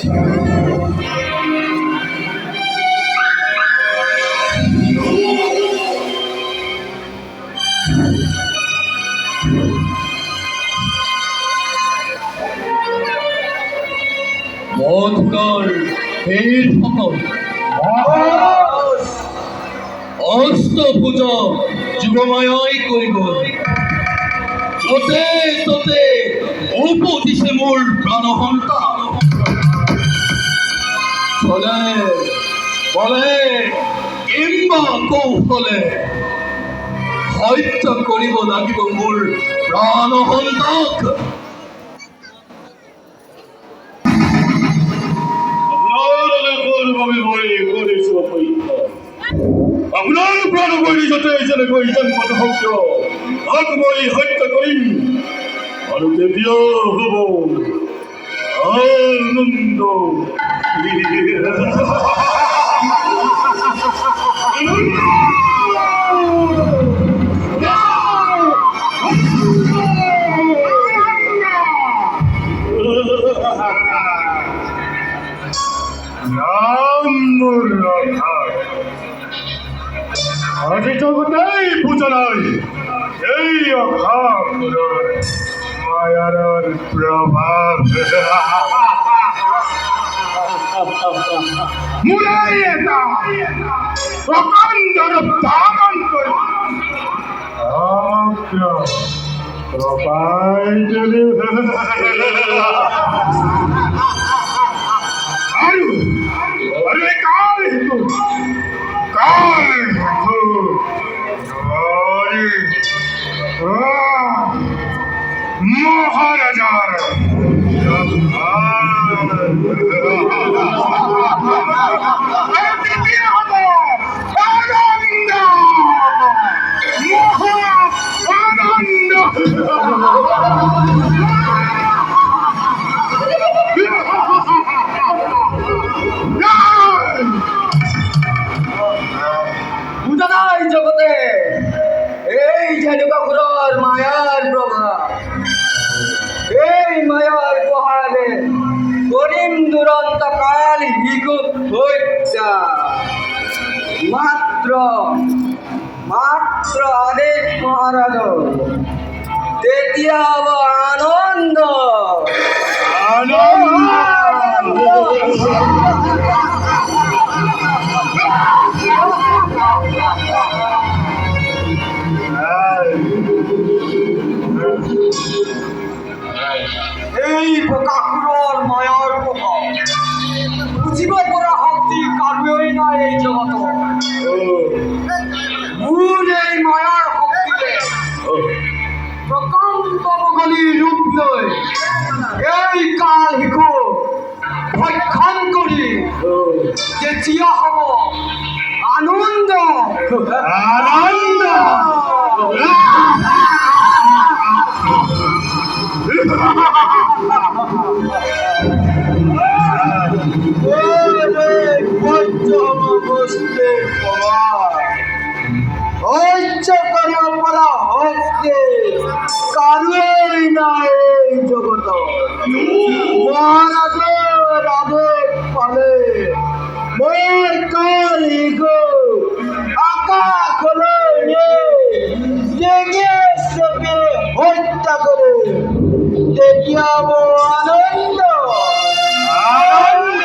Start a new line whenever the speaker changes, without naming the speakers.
মধুরার ফের সকল অস্ত পূজা যুগমায়াই করিব যতে ততে উপদিশে মূল প্রাণহন্তা চলে বলে কিংবা কৌশলে হত্যা করিব লাগিব মূল প্রাণহন্তাক।
আপনার প্রাণ বলি যত এসে কইছেন কত ভক্ত আকবরই হত্যা করি ভারতে প্রিয় হব আনন্দ আজ জগতেই পূজা নাই এই মায়ার প্রভাব প্রকাণ্ডর দামন করে अरे काल মহারাজার
জগতে এই ঝালুকাপুরের মায়ার প্রভাব, এই মায়ার প্রভাবে করিম দুরন্ত কাল হিগু হইতা মাত্র মাত্র আদেশ মহারাজ তেতিয়া হব আনন্দ আনন্দ এই প্রকাকুর মায়ার প্রভাব বুঝিব পরা শক্তি কারোই নাই এই জগত মূল এই মায়ার শক্তিতে প্রকাণ্ড বগলী রূপ লৈ এই কাল শিশু ভক্ষণ কৰি যেতিয়া হব আনন্দ আনন্দ কারোই নাই এই জগত মহারাজের আদেশ পালে মই কালি গো আকাশ জেগে সবে হত্যা করে তেতিয়া আনন্দ আনন্দ